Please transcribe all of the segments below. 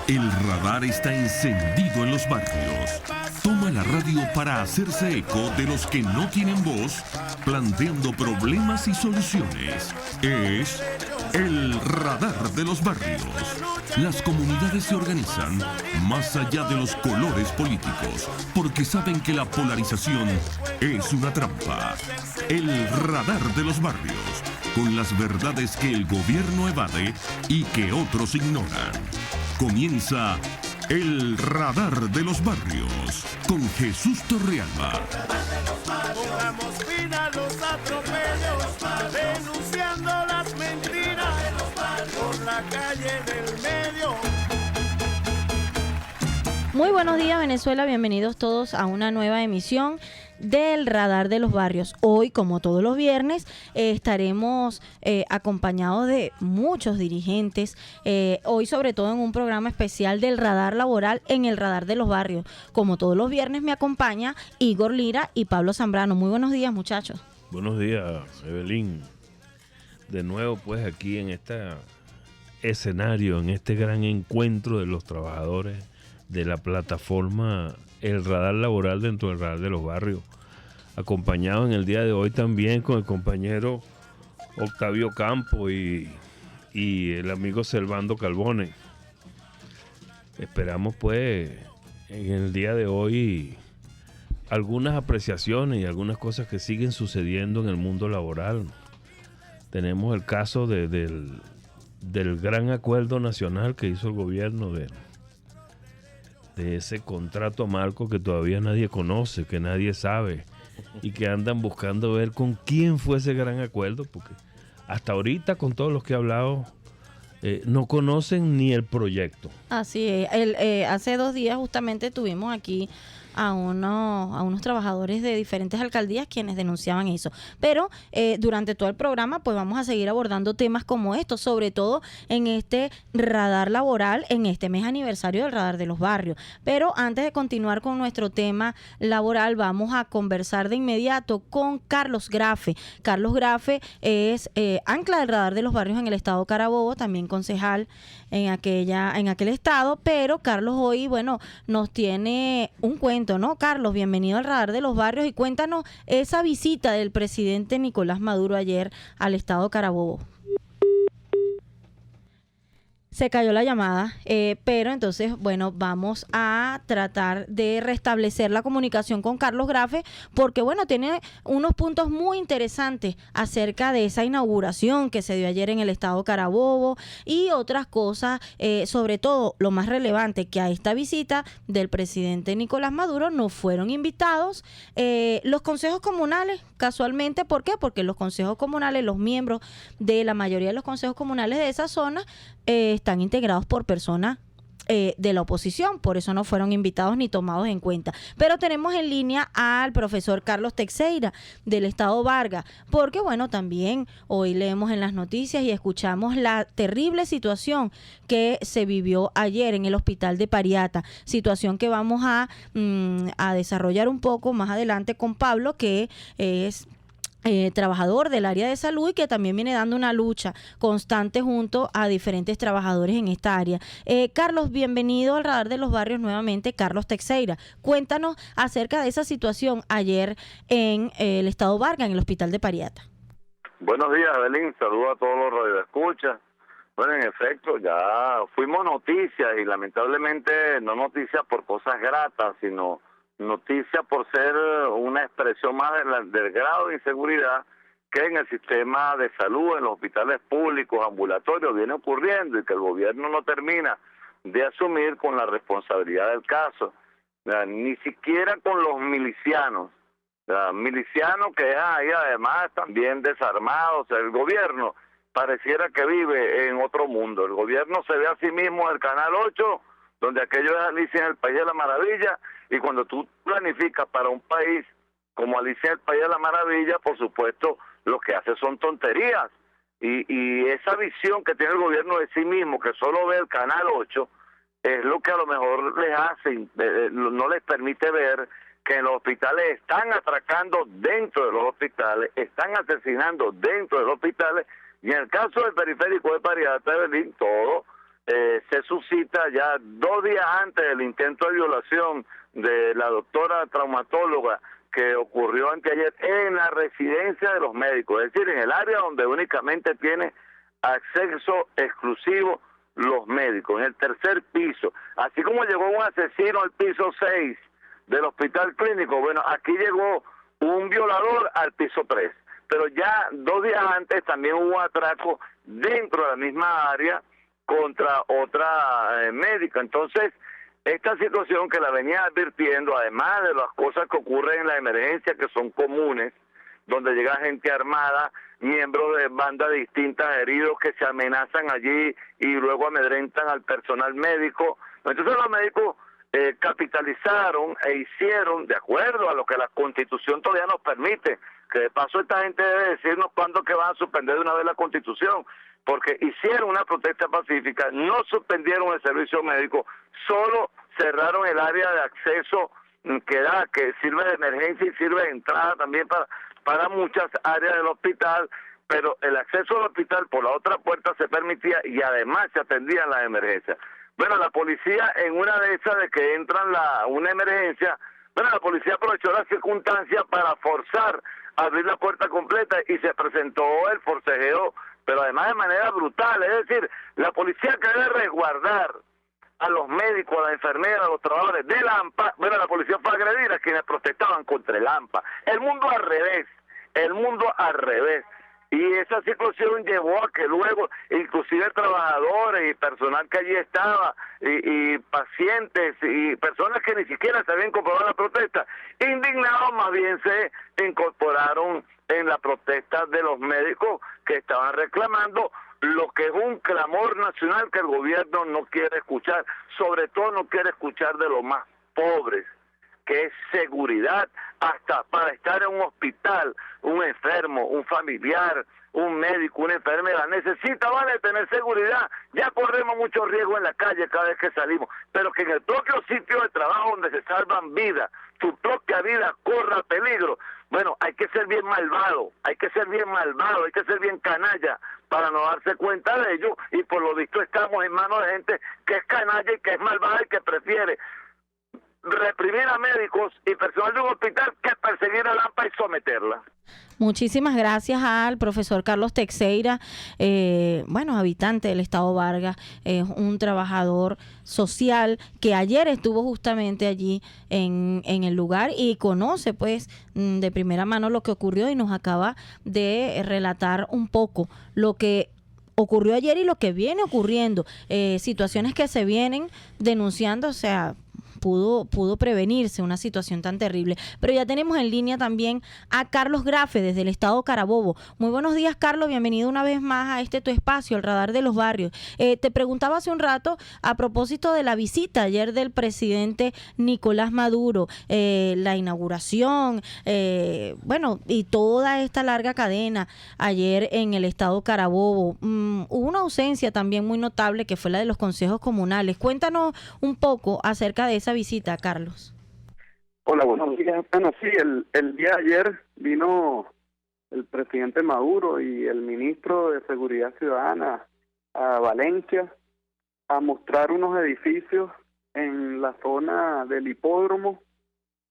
El radar está encendido en los barrios. Toma la radio para hacerse eco de los que no tienen voz, planteando problemas y soluciones. Es el radar de los barrios. Las comunidades se organizan más allá de los colores políticos, porque saben que la polarización es una trampa. El radar de los barrios, con las verdades que el gobierno evade y que otros ignoran. Comienza el radar de los barrios con Jesús Torrealba. Pongamos fin a los atropellos, denunciando las mentiras por la calle del medio. Muy buenos días, Venezuela, bienvenidos todos a una nueva emisión del Radar de los Barrios. Hoy, como todos los viernes, estaremos acompañados de muchos dirigentes, hoy sobre todo en un programa especial del Radar Laboral en el Radar de los Barrios. Como todos los viernes me acompaña Igor Lira y Pablo Zambrano. Muy buenos días, muchachos. Buenos días, Evelyn. De nuevo, pues, aquí en este escenario, en este gran encuentro de los trabajadores de la plataforma El Radar Laboral dentro del Radar de los Barrios, acompañado en el día de hoy también con el compañero Octavio Campo y el amigo Servando Calvone. Esperamos, pues, en el día de hoy algunas apreciaciones y algunas cosas que siguen sucediendo en el mundo laboral. Tenemos el caso del gran acuerdo nacional que hizo el gobierno de ese contrato marco que todavía nadie conoce, que nadie sabe, y que andan buscando ver con quién fue ese gran acuerdo, porque hasta ahorita, con todos los que he hablado, no conocen ni el proyecto. Así es. Hace 2 días justamente tuvimos aquí a unos trabajadores de diferentes alcaldías quienes denunciaban eso. Pero durante todo el programa pues vamos a seguir abordando temas como estos, sobre todo en este radar laboral, en este mes aniversario del Radar de los Barrios. Pero antes de continuar con nuestro tema laboral, vamos a conversar de inmediato con Carlos Grafe. Carlos Grafe es ancla del Radar de los Barrios en el estado Carabobo, también concejal en aquel estado, pero Carlos hoy, bueno, nos tiene un cuento, ¿no? Carlos, bienvenido al Radar de los Barrios y cuéntanos esa visita del presidente Nicolás Maduro ayer al estado Carabobo. Se cayó la llamada, pero entonces, bueno, vamos a tratar de restablecer la comunicación con Carlos Grafe, porque, bueno, tiene unos puntos muy interesantes acerca de esa inauguración que se dio ayer en el estado Carabobo y otras cosas, sobre todo lo más relevante, que a esta visita del presidente Nicolás Maduro no fueron invitados los consejos comunales, casualmente. ¿Por qué? Porque los consejos comunales, los miembros de la mayoría de los consejos comunales de esa zona están integrados por personas de la oposición, por eso no fueron invitados ni tomados en cuenta. Pero tenemos en línea al profesor Carlos Teixeira del estado Vargas, porque bueno, también hoy leemos en las noticias y escuchamos la terrible situación que se vivió ayer en el hospital de Pariata, situación que vamos a desarrollar un poco más adelante con Pablo, que es trabajador del área de salud y que también viene dando una lucha constante junto a diferentes trabajadores en esta área. Carlos, bienvenido al Radar de los Barrios nuevamente, Carlos Teixeira. Cuéntanos acerca de esa situación ayer en el estado Vargas, en el hospital de Pariata. Buenos días, Evelyn. Saludos a todos los radioescuchas. Bueno, en efecto, ya fuimos noticias y lamentablemente no noticias por cosas gratas, sino noticia por ser una expresión más del grado de inseguridad que en el sistema de salud, en los hospitales públicos, ambulatorios, viene ocurriendo y que el gobierno no termina de asumir con la responsabilidad del caso. Ni siquiera con los milicianos que hay además también desarmados. El gobierno pareciera que vive en otro mundo. El gobierno se ve a sí mismo en el Canal 8, donde aquello es Alicia en el País de la Maravilla. Y cuando tú planificas para un país como Alicia en el País de la Maravilla, por supuesto, lo que hace son tonterías. Y esa visión que tiene el gobierno de sí mismo, que solo ve el Canal 8, es lo que a lo mejor les hace, no les permite ver que en los hospitales están atracando dentro de los hospitales, están asesinando dentro de los hospitales, y en el caso del periférico de Pariata, Berlín, todo se suscita ya 2 días antes del intento de violación de la doctora traumatóloga que ocurrió anteayer en la residencia de los médicos, es decir, en el área donde únicamente tiene acceso exclusivo los médicos, en el 3er piso. Así como llegó un asesino al piso 6 del hospital clínico, bueno, aquí llegó un violador al piso 3. Pero ya 2 días antes también hubo atraco dentro de la misma área contra otra médica. Entonces, esta situación que la venía advirtiendo, además de las cosas que ocurren en la emergencia, que son comunes, donde llega gente armada, miembros de bandas distintas heridos que se amenazan allí y luego amedrentan al personal médico. Entonces los médicos capitalizaron e hicieron, de acuerdo a lo que la Constitución todavía nos permite, que de paso esta gente debe decirnos cuándo que van a suspender de una vez la Constitución, porque hicieron una protesta pacífica, no suspendieron el servicio médico, solo cerraron el área de acceso que sirve de emergencia y sirve de entrada también para muchas áreas del hospital, pero el acceso al hospital por la otra puerta se permitía y además se atendían las emergencias. Bueno, la policía en una de esas de que entran una emergencia, bueno, la policía aprovechó la circunstancia para forzar a abrir la puerta completa y se presentó el forcejeo, pero además de manera brutal, es decir, la policía que debe resguardar a los médicos, a las enfermeras, a los trabajadores del AMPA, bueno, la policía fue a agredir a quienes protestaban contra el AMPA. El mundo al revés. Y esa situación llevó a que luego, inclusive trabajadores y personal que allí estaba, y pacientes y personas que ni siquiera se habían incorporado a la protesta, indignados más bien se incorporaron en la protesta de los médicos que estaban reclamando lo que es un clamor nacional que el gobierno no quiere escuchar, sobre todo no quiere escuchar de los más pobres, que es seguridad. Hasta para estar en un hospital, un enfermo, un familiar, un médico, una enfermera, necesita, tener seguridad. Ya corremos mucho riesgo en la calle cada vez que salimos, pero que en el propio sitio de trabajo donde se salvan vidas, tu propia vida corra peligro. Bueno, hay que ser bien malvado, hay que ser bien canalla para no darse cuenta de ello, y por lo visto estamos en manos de gente que es canalla y que es malvada y que prefiere reprimir a médicos y personal de un hospital que perseguir a AMPA y someterla. Muchísimas gracias al profesor Carlos Teixeira, habitante del Estado Vargas, un trabajador social que ayer estuvo justamente allí en el lugar y conoce pues de primera mano lo que ocurrió y nos acaba de relatar un poco lo que ocurrió ayer y lo que viene ocurriendo, situaciones que se vienen denunciando, o sea, pudo prevenirse una situación tan terrible. Pero ya tenemos en línea también a Carlos Grafe desde el estado Carabobo. Muy buenos días, Carlos, bienvenido una vez más a tu espacio, el Radar de los Barrios. Te preguntaba hace un rato a propósito de la visita ayer del presidente Nicolás Maduro, la inauguración, y toda esta larga cadena ayer en el estado Carabobo. Hubo una ausencia también muy notable que fue la de los consejos comunales. Cuéntanos un poco acerca de esa visita, Carlos. Hola, buenos días. Bueno, sí, el día de ayer vino el presidente Maduro y el ministro de Seguridad Ciudadana a Valencia a mostrar unos edificios en la zona del hipódromo,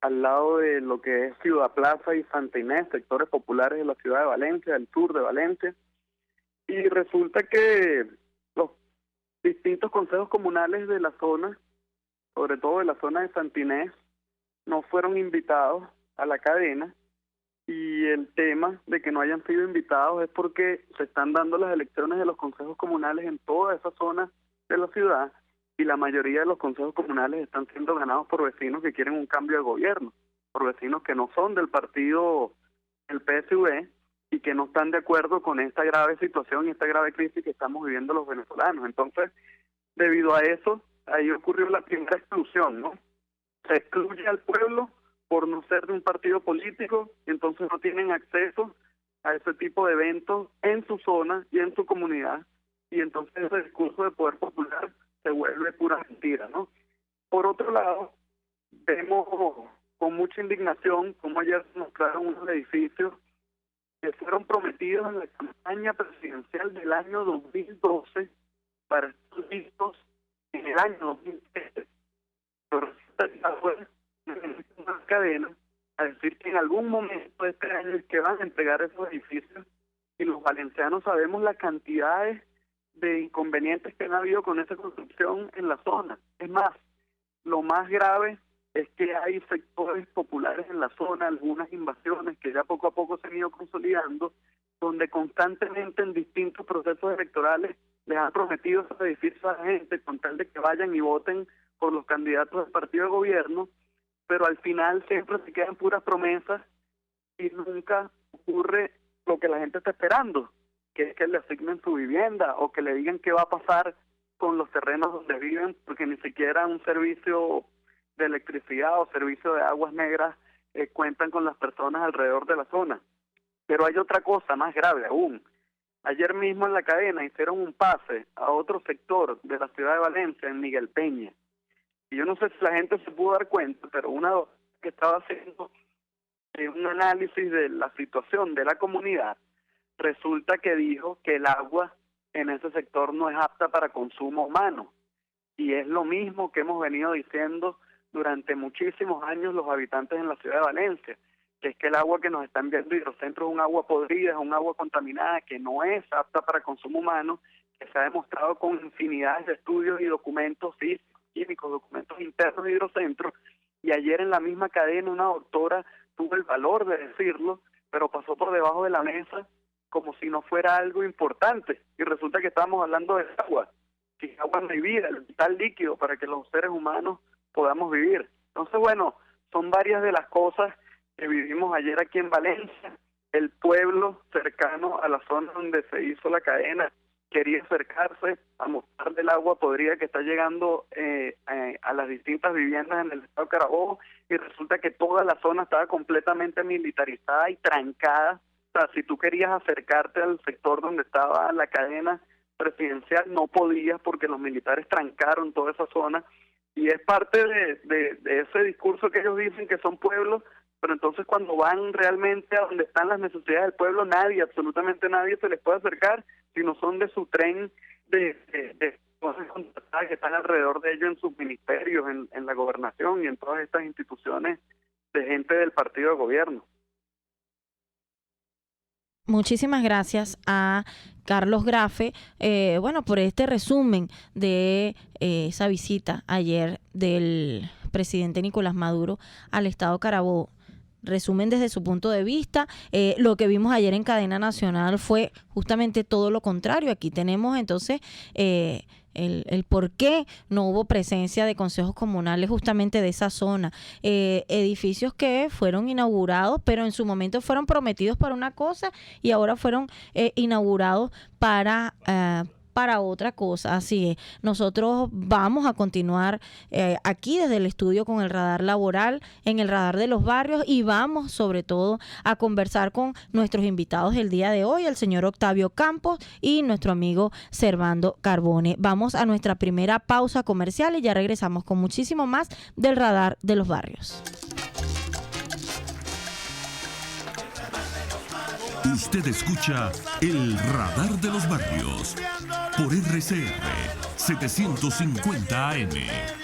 al lado de lo que es Ciudad Plaza y Santa Inés, sectores populares de la ciudad de Valencia, del sur de Valencia. Y resulta que los distintos consejos comunales de la zona, sobre todo de la zona de Santa Inés, no fueron invitados a la cadena, y el tema de que no hayan sido invitados es porque se están dando las elecciones de los consejos comunales en toda esa zona de la ciudad, y la mayoría de los consejos comunales están siendo ganados por vecinos que quieren un cambio de gobierno, por vecinos que no son del partido del PSV y que no están de acuerdo con esta grave situación y esta grave crisis que estamos viviendo los venezolanos. Entonces, debido a eso, ahí ocurrió la primera exclusión, ¿no? Se excluye al pueblo por no ser de un partido político, y entonces no tienen acceso a ese tipo de eventos en su zona y en su comunidad, y entonces ese discurso de poder popular se vuelve pura mentira, ¿no? Por otro lado, vemos con mucha indignación cómo ayer se mostraron unos edificios que fueron prometidos en la campaña presidencial del año 2012 para estar listos año 2013. Pero fue una cadena a decir que en algún momento de este año es que van a entregar esos edificios, y los valencianos sabemos las cantidades de inconvenientes que han habido con esa construcción en la zona. Es más, lo más grave es que hay sectores populares en la zona, algunas invasiones que ya poco a poco se han ido consolidando, donde constantemente en distintos procesos electorales les han prometido esos edificios a la gente con tal de que vayan y voten por los candidatos del partido de gobierno, pero al final siempre se quedan puras promesas y nunca ocurre lo que la gente está esperando, que es que le asignen su vivienda o que le digan qué va a pasar con los terrenos donde viven, porque ni siquiera un servicio de electricidad o servicio de aguas negras cuentan con las personas alrededor de la zona. Pero hay otra cosa más grave aún. Ayer mismo en la cadena hicieron un pase a otro sector de la ciudad de Valencia, en Miguel Peña. Y yo no sé si la gente se pudo dar cuenta, pero una que estaba haciendo un análisis de la situación de la comunidad, resulta que dijo que el agua en ese sector no es apta para consumo humano. Y es lo mismo que hemos venido diciendo durante muchísimos años los habitantes en la ciudad de Valencia, que es que el agua que nos está enviando Hidrocentro es un agua podrida, es un agua contaminada, que no es apta para consumo humano, que se ha demostrado con infinidad de estudios y documentos físicos, químicos, documentos internos de Hidrocentro. Y ayer en la misma cadena una doctora tuvo el valor de decirlo, pero pasó por debajo de la mesa como si no fuera algo importante. Y resulta que estamos hablando de agua. Sin agua no hay vida, el vital líquido para que los seres humanos podamos vivir. Entonces, bueno, son varias de las cosas que vivimos ayer aquí en Valencia. El pueblo cercano a la zona donde se hizo la cadena quería acercarse a mostrar el agua podrida que está llegando a las distintas viviendas en el estado de Carabobo, y resulta que toda la zona estaba completamente militarizada y trancada. O sea, si tú querías acercarte al sector donde estaba la cadena presidencial, no podías porque los militares trancaron toda esa zona, y es parte de ese discurso que ellos dicen que son pueblos, pero entonces cuando van realmente a donde están las necesidades del pueblo, nadie, absolutamente nadie se les puede acercar, sino son de su tren de cosas contratadas que están alrededor de ellos en sus ministerios, en la gobernación y en todas estas instituciones de gente del partido de gobierno. Muchísimas gracias a Carlos Grafe, por este resumen de esa visita ayer del presidente Nicolás Maduro al estado Carabobo. Resumen desde su punto de vista. Lo que vimos ayer en cadena nacional fue justamente todo lo contrario. Aquí tenemos entonces el por qué no hubo presencia de consejos comunales justamente de esa zona. Edificios que fueron inaugurados, pero en su momento fueron prometidos para una cosa y ahora fueron inaugurados para otra cosa. Así es, nosotros vamos a continuar aquí desde el estudio con el radar laboral, en el radar de los barrios, y vamos sobre todo a conversar con nuestros invitados el día de hoy, el señor Octavio Campos y nuestro amigo Servando Carbone. Vamos a nuestra primera pausa comercial y ya regresamos con muchísimo más del radar de los barrios. Usted escucha el radar de los barrios por RCR 750 AM.